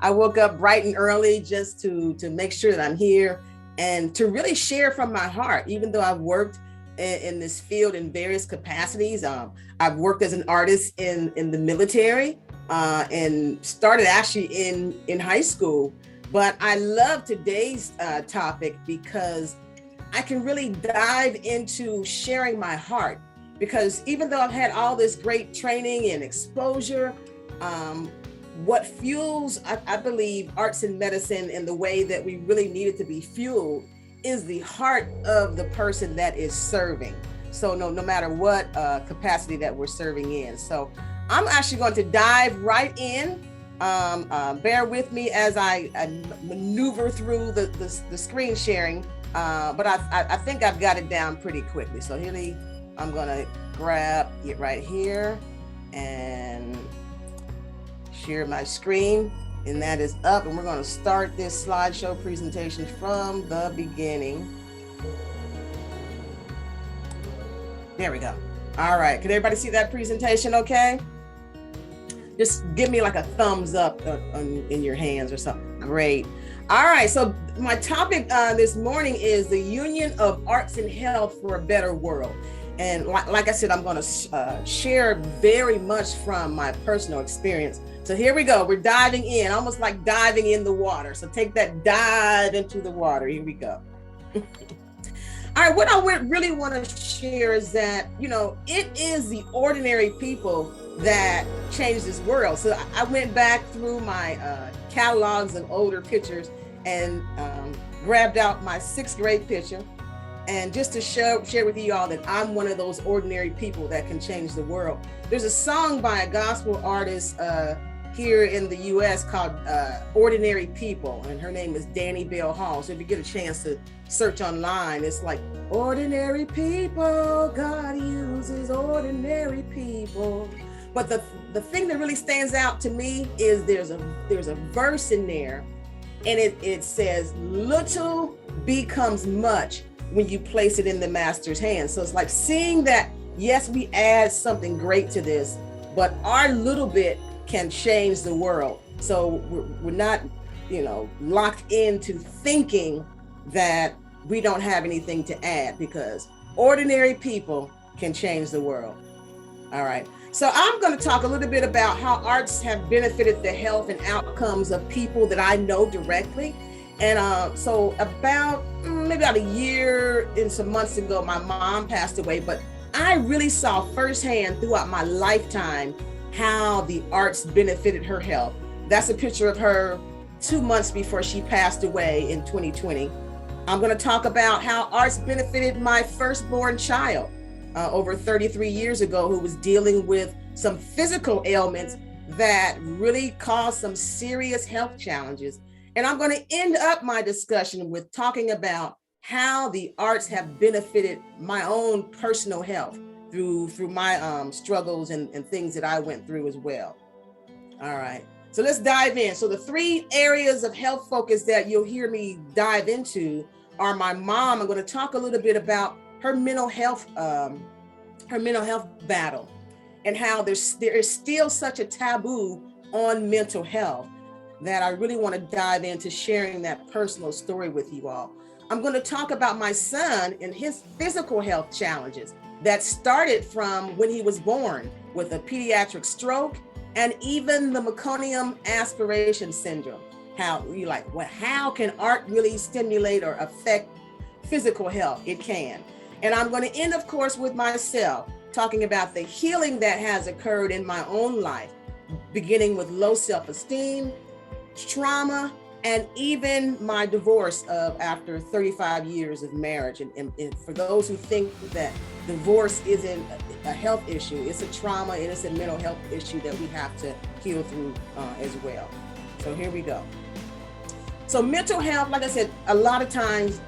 I woke up bright and early just to make sure that I'm here and to really share from my heart. Even though I've worked in this field in various capacities, I've worked as an artist in the military and started actually in high school. But I love today's topic because I can really dive into sharing my heart. Because even though I've had all this great training and exposure, what fuels, I believe, arts and medicine in the way that we really need it to be fueled is the heart of the person that is serving. So no matter what capacity that we're serving in. So I'm actually going to dive right in. Bear with me as I maneuver through the screen sharing, but I think I've got it down pretty quickly. So here I'm gonna grab it right here and share my screen, and that is up, and we're going to start this slideshow presentation from the beginning. There we go. All right, can everybody see that presentation okay? Just give me like a thumbs up in your hands or something. Great. All right, so my topic this morning is the union of arts and health for a better world. And like I said, I'm going to share very much from my personal experience. So here we go. We're diving in, almost like diving in the water. So take that dive into the water. Here we go. All right, what I really want to share is that, it is the ordinary people that change this world. So I went back through my catalogs of older pictures and grabbed out my 6th grade picture. And just to share with you all that I'm one of those ordinary people that can change the world. There's a song by a gospel artist here in the US called Ordinary People, and her name is Danny Bell Hall. So if you get a chance to search online, it's like, ordinary people, God uses ordinary people. But the thing that really stands out to me is there's a verse in there, and it says, little becomes much when you place it in the master's hands. So it's like seeing that, yes, we add something great to this, but our little bit can change the world. So we're not, locked into thinking that we don't have anything to add, because ordinary people can change the world. All right. So I'm going to talk a little bit about how arts have benefited the health and outcomes of people that I know directly. And so maybe about a year and some months ago, my mom passed away, but I really saw firsthand throughout my lifetime how the arts benefited her health. That's a picture of her 2 months before she passed away in 2020. I'm going to talk about how arts benefited my firstborn child over 33 years ago, who was dealing with some physical ailments that really caused some serious health challenges. And I'm going to end up my discussion with talking about how the arts have benefited my own personal health through my struggles and things that I went through as well. All right, so let's dive in. So the 3 areas of health focus that you'll hear me dive into are my mom. I'm going to talk a little bit about her mental health battle, and how there is still such a taboo on mental health, that I really want to dive into sharing that personal story with you all. I'm going to talk about my son and his physical health challenges that started from when he was born with a pediatric stroke and even the Meconium aspiration syndrome. How can art really stimulate or affect physical health? It can. And I'm going to end, of course, with myself, talking about the healing that has occurred in my own life, beginning with low self-esteem, trauma, and even my divorce after 35 years of marriage. And for those who think that divorce isn't a health issue, it's a trauma and it's a mental health issue that we have to heal through as well. So here we go. So mental health, like I said, a lot of times,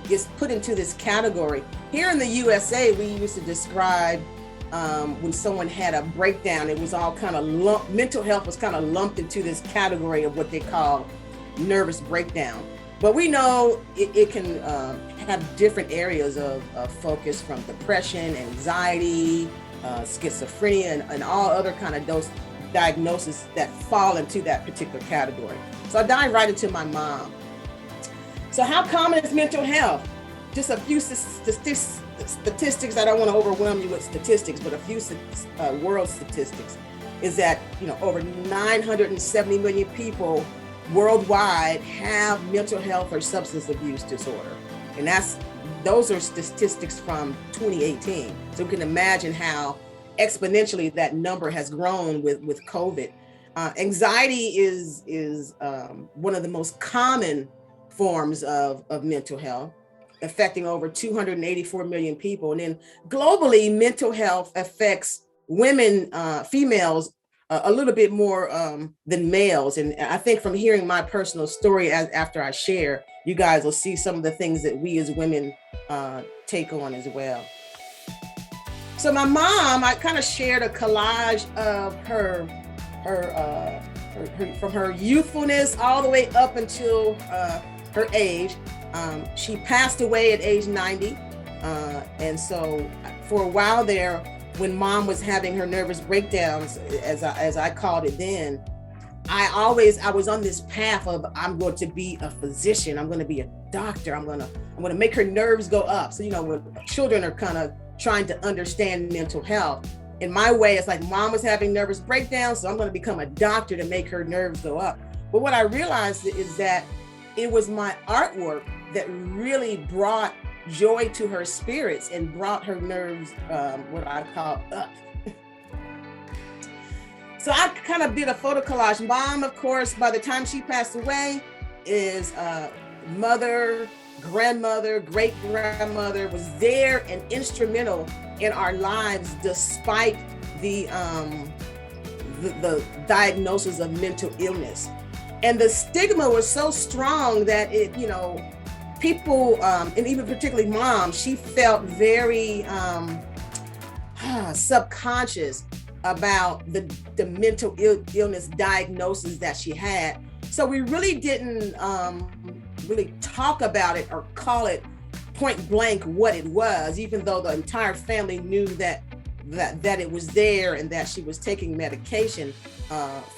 is put into this category. Here in the USA, we used to describe when someone had a breakdown, it was all kind of mental health was kind of lumped into this category of what they call nervous breakdown. But we know it can have different areas of focus, from depression, anxiety, schizophrenia, and all other kind of those diagnoses that fall into that particular category. So I dive right into my mom. So how common is mental health? Just a few statistics. I don't want to overwhelm you with statistics, but a few world statistics is that, over 970 million people worldwide have mental health or substance abuse disorder. And those are statistics from 2018. So you can imagine how exponentially that number has grown with COVID. Anxiety is one of the most common forms of mental health, affecting over 284 million people. And then globally, mental health affects women, females, a little bit more than males. And I think from hearing my personal story after I share, you guys will see some of the things that we as women take on as well. So my mom, I kind of shared a collage of her from her youthfulness all the way up until her age. She passed away at age 90. And so for a while there, when mom was having her nervous breakdowns, as I called it then, I was on this path of, I'm going to be a physician. I'm going to be a doctor. I'm going to make her nerves go up. So, when children are kind of trying to understand mental health, in my way, it's like mom was having nervous breakdowns, so I'm going to become a doctor to make her nerves go up. But what I realized is that it was my artwork that really brought joy to her spirits and brought her nerves, what I call up. So I kind of did a photo collage. Mom, of course, by the time she passed away, is mother, grandmother, great grandmother, was there and instrumental in our lives despite the diagnosis of mental illness. And the stigma was so strong that it, people, and even particularly mom, she felt very subconscious about the mental illness diagnosis that she had. So we really didn't really talk about it or call it point blank what it was, even though the entire family knew that it was there and that she was taking medication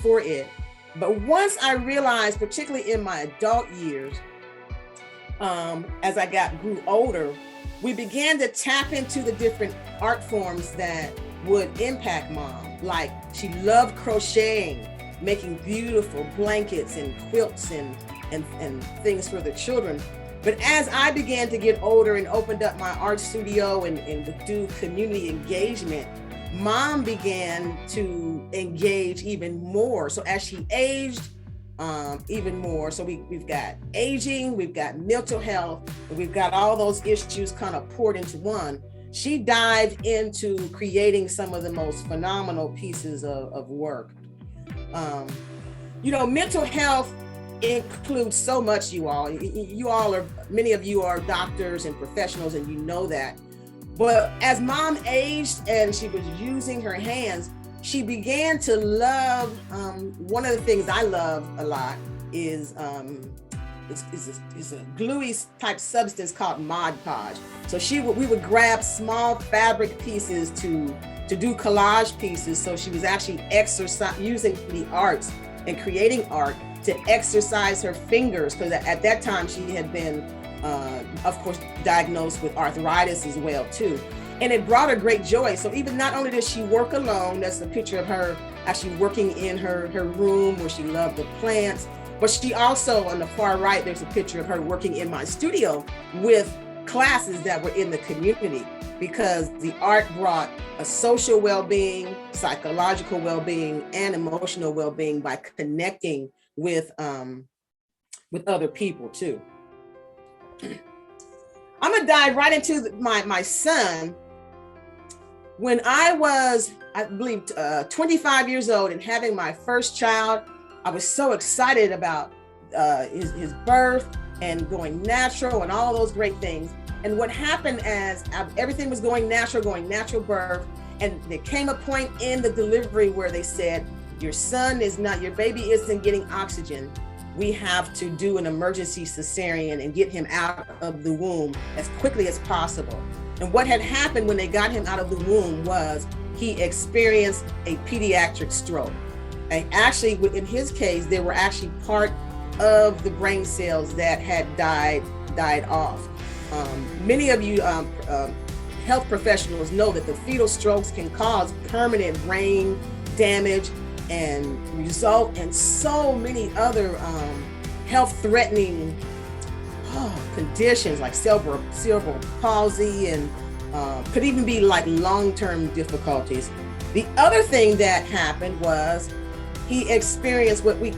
for it. But once I realized, particularly in my adult years, as I grew older, we began to tap into the different art forms that would impact mom. Like, she loved crocheting, making beautiful blankets and quilts and things for the children. But as I began to get older and opened up my art studio and to do community engagement, mom began to engage even more. So as she aged, even more. So we've got aging, we've got mental health, and we've got all those issues kind of poured into one. She dived into creating some of the most phenomenal pieces of work. Mental health includes so much, you all. Many of you are doctors and professionals, and you know that. But as mom aged and she was using her hands, she began to love, one of the things I love a lot is a gluey type substance called Mod Podge. So we would grab small fabric pieces to do collage pieces. So she was actually using the arts and creating art to exercise her fingers, because at that time she had been, of course, diagnosed with arthritis as well too. And it brought her great joy. So even not only does she work alone, that's a picture of her actually working in her room where she loved the plants, but she also, on the far right, there's a picture of her working in my studio with classes that were in the community, because the art brought a social well-being, psychological well-being, and emotional well-being by connecting with other people too. I'm gonna dive right into my son. When I was, I believe, 25 years old and having my first child, I was so excited about his birth and going natural and all those great things. And what happened as everything was going natural birth, and there came a point in the delivery where they said, your baby isn't getting oxygen. We have to do an emergency cesarean and get him out of the womb as quickly as possible. And what had happened when they got him out of the womb was he experienced a pediatric stroke. And actually, in his case, they were actually part of the brain cells that had died off. Many of you health professionals know that the fetal strokes can cause permanent brain damage and result in so many other health-threatening conditions like cerebral palsy, and could even be like long-term difficulties. The other thing that happened was he experienced what was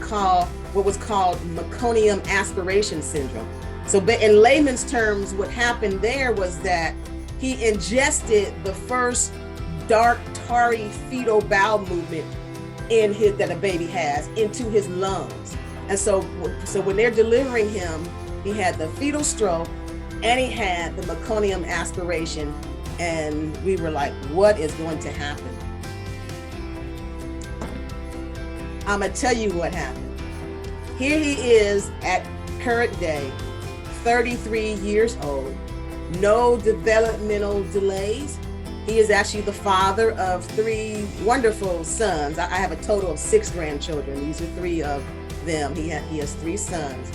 called Meconium aspiration syndrome. So in layman's terms, what happened there was that he ingested the first dark, tarry fetal bowel movement that a baby has into his lungs. And so when they're delivering him, he had the fetal stroke and he had the meconium aspiration. And we were like, what is going to happen? I'm gonna tell you what happened. Here he is at current day, 33 years old, no developmental delays. He is actually the father of 3 wonderful sons. I have a total of 6 grandchildren. These are 3 of them. He has 3 sons.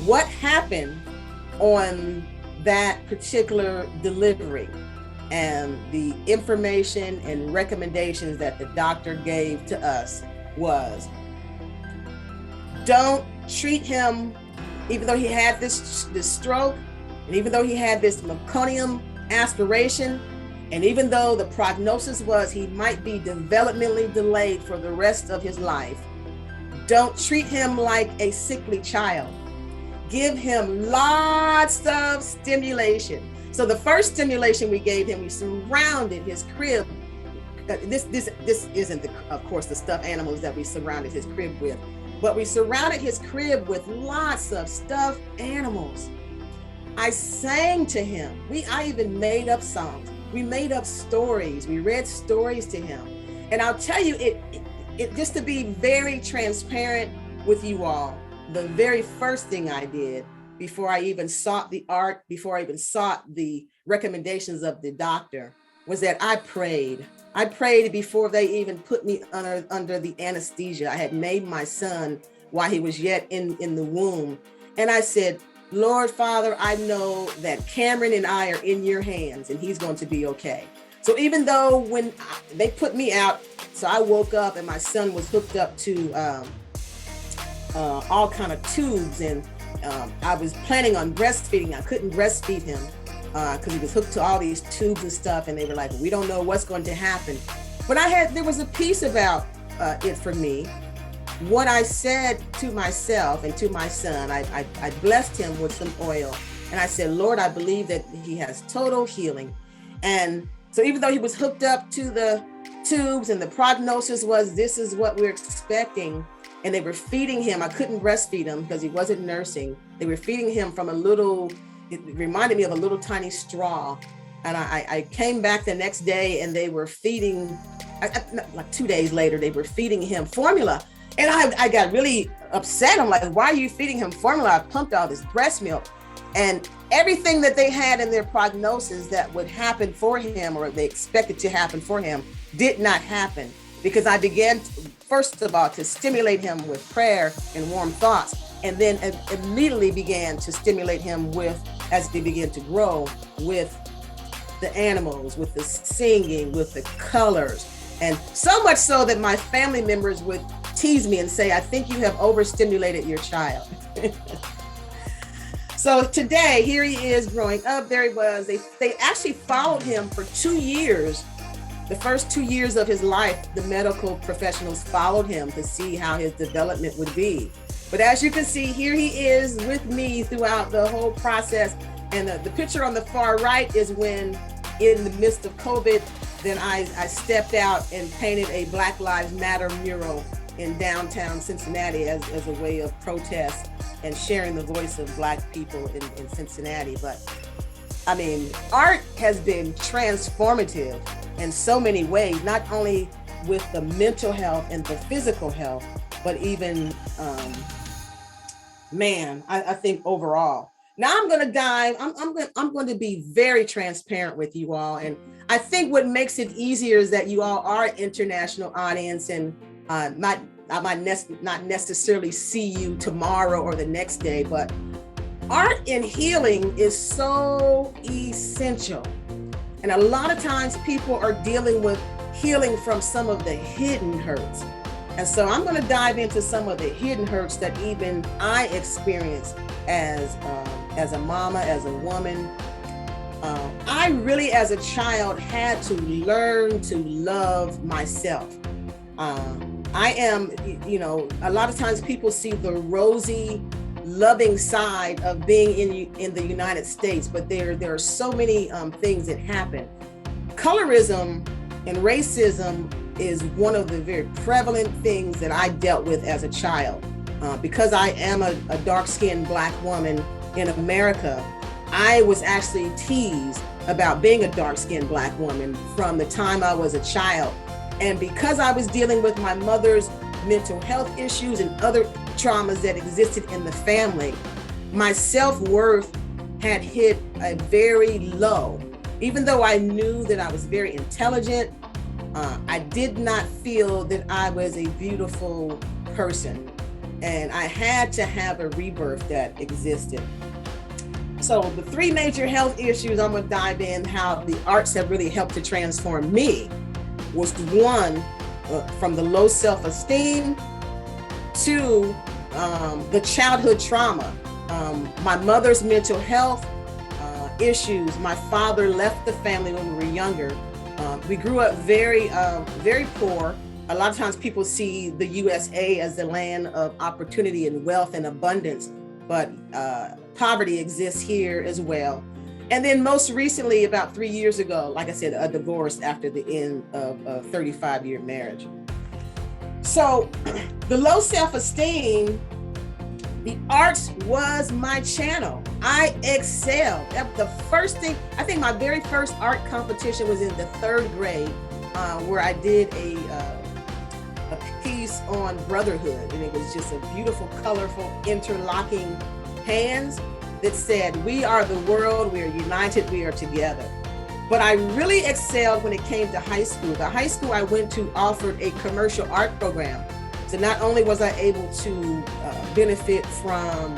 What happened on that particular delivery and the information and recommendations that the doctor gave to us was, don't treat him, even though he had this stroke, and even though he had this meconium aspiration, and even though the prognosis was he might be developmentally delayed for the rest of his life, don't treat him like a sickly child. Give him lots of stimulation. So the first stimulation we gave him, we surrounded his crib. This isn't, of course, the stuffed animals that we surrounded his crib with, but we surrounded his crib with lots of stuffed animals. I sang to him. I even made up songs. We made up stories. We read stories to him. And I'll tell you, it just to be very transparent with you all, the very first thing I did before I even sought the art, before I even sought the recommendations of the doctor, was that I prayed. I prayed before they even put me under the anesthesia. I had made my son while he was yet in the womb. And I said, Lord Father, I know that Cameron and I are in your hands and he's going to be okay. So even though when they put me out, so I woke up and my son was hooked up to all kind of tubes, and I was planning on breastfeeding. I couldn't breastfeed him because he was hooked to all these tubes and stuff. And they were like, we don't know what's going to happen. But there was a piece about it for me. What I said to myself and to my son, I blessed him with some oil. And I said, Lord, I believe that he has total healing. And so even though he was hooked up to the tubes and the prognosis was this is what we're expecting, and they were feeding him, I couldn't breastfeed him because he wasn't nursing. They were feeding him from it reminded me of a little tiny straw. And I came back the next day and they were feeding, like 2 days later, they were feeding him formula. And I got really upset. I'm like, why are you feeding him formula? I pumped all this breast milk. And everything that they had in their prognosis that would happen for him, or they expected to happen for him, did not happen. Because I began, first of all, to stimulate him with prayer and warm thoughts. And then immediately began to stimulate him with, as they began to grow, with the animals, with the singing, with the colors. And so much so that my family members would tease me and say, I think you have overstimulated your child. So today, here he is growing up. There he was. They actually followed him for 2 years. The first 2 years of his life, the medical professionals followed him to see how his development would be. But as you can see, here he is with me throughout the whole process. And the picture on the far right is when, in the midst of COVID, then I stepped out and painted a Black Lives Matter mural in downtown Cincinnati as a way of protest and sharing the voice of Black people in Cincinnati. But I mean, art has been transformative in so many ways, not only with the mental health and the physical health, but even, I think overall. Now I'm going to dive, I'm going to be very transparent with you all. And I think what makes it easier is that you all are an international audience, and I might not necessarily see you tomorrow or the next day, but art in healing is so essential. And a lot of times people are dealing with healing from some of the hidden hurts. And so I'm going to dive into some of the hidden hurts that even I experienced as a mama, as a woman. I really, as a child, had to learn to love myself. I am, a lot of times people see the rosy, loving side of being in the United States, but there are so many things that happen. Colorism and racism is one of the very prevalent things that I dealt with as a child. Because I am a dark-skinned Black woman in America, I was actually teased about being a dark-skinned Black woman from the time I was a child. And because I was dealing with my mother's mental health issues and other traumas that existed in the family, my self-worth had hit a very low. Even though I knew that I was very intelligent, I did not feel that I was a beautiful person. And I had to have a rebirth that existed. So the three major health issues I'm gonna dive in, how the arts have really helped to transform me, was one, from the low self-esteem to the childhood trauma, my mother's mental health issues. My father left the family when we were younger. We grew up very, very poor. A lot of times people see the USA as the land of opportunity and wealth and abundance, but poverty exists here as well. And then most recently, about 3 years ago, like I said, a divorce after the end of a 35-year marriage. So the low self-esteem, the arts was my channel. I excelled. The first thing, I think my very first art competition was in the 3rd grade, where I did a piece on brotherhood. And it was just a beautiful, colorful, interlocking hands that said, "We are the world, we are united, we are together." But I really excelled when it came to high school. The high school I went to offered a commercial art program. So not only was I able to benefit from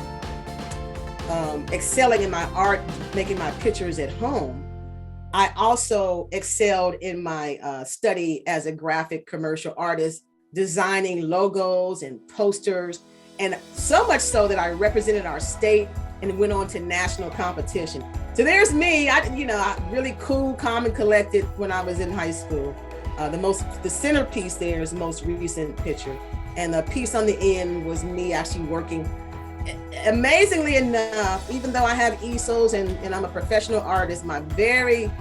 excelling in my art, making my pictures at home, I also excelled in my study as a graphic commercial artist, designing logos and posters, and so much so that I represented our state and went on to national competition. So there's me, I really cool, calm, and collected when I was in high school. The centerpiece there is the most recent picture. And the piece on the end was me actually working. Amazingly enough, even though I have easels and I'm a professional artist, my very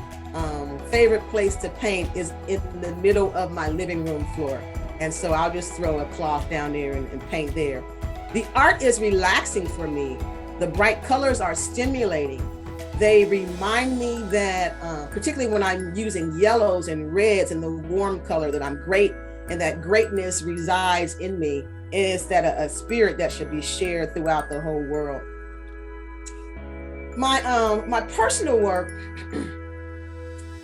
favorite place to paint is in the middle of my living room floor. And so I'll just throw a cloth down there and paint there. The art is relaxing for me. The bright colors are stimulating. They remind me that, particularly when I'm using yellows and reds and the warm color, that I'm great and that greatness resides in me. Is that a spirit that should be shared throughout the whole world. My personal work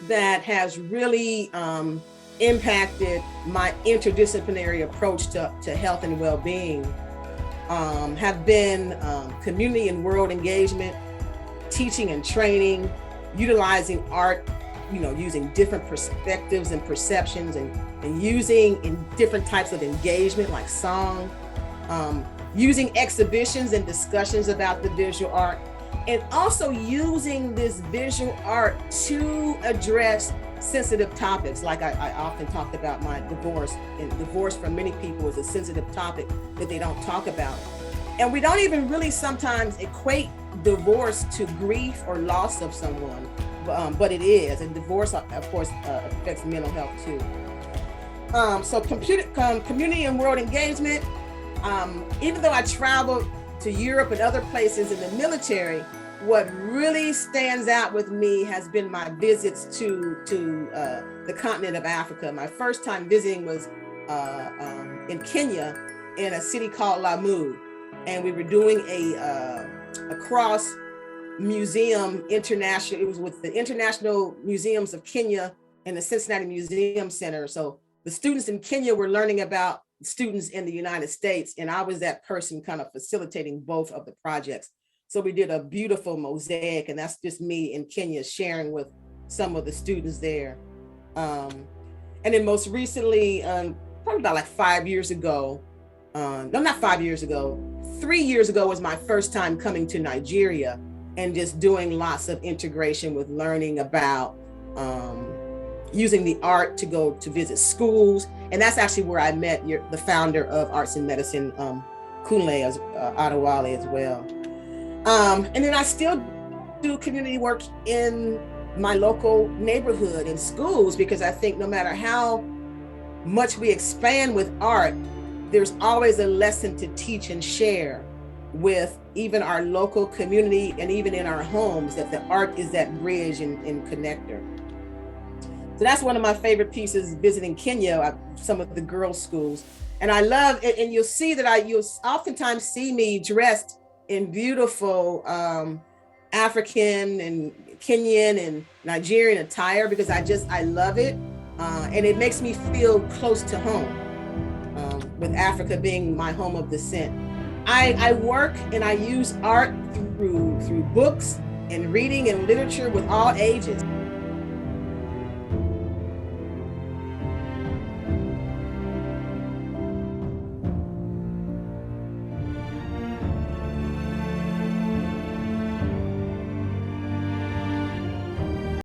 that has really impacted my interdisciplinary approach to health and well-being have been community and world engagement, teaching and training, utilizing art, using different perspectives and perceptions, and using in different types of engagement like song, using exhibitions and discussions about the visual art, and also using this visual art to address sensitive topics. Like I often talked about my divorce, and divorce for many people is a sensitive topic that they don't talk about. And we don't even really sometimes equate divorce to grief or loss of someone, but it is. And divorce, of course, affects mental health too. So community and world engagement, even though I traveled to Europe and other places in the military, what really stands out with me has been my visits to the continent of Africa. My first time visiting was in Kenya, in a city called Lamu, and we were doing a cross museum international. It was with the International Museums of Kenya and the Cincinnati Museum Center. So the students in Kenya were learning about students in the United States, and I was that person kind of facilitating both of the projects. So we did a beautiful mosaic, and that's just me in Kenya sharing with some of the students there. And then most recently, probably about like 5 years ago, no, not 5 years ago, 3 years ago was my first time coming to Nigeria and just doing lots of integration with learning about using the art to go to visit schools. And that's actually where I met the founder of Arts and Medicine, Kunle Adewale as well. And then I still do community work in my local neighborhood and schools, because I think no matter how much we expand with art, there's always a lesson to teach and share with even our local community and even in our homes, that the art is that bridge and connector. So that's one of my favorite pieces, visiting Kenya, some of the girls' schools. And I love it, and you'll see that you'll oftentimes see me dressed in beautiful African and Kenyan and Nigerian attire, because I love it. And it makes me feel close to home, with Africa being my home of descent. I work and I use art through books and reading and literature with all ages.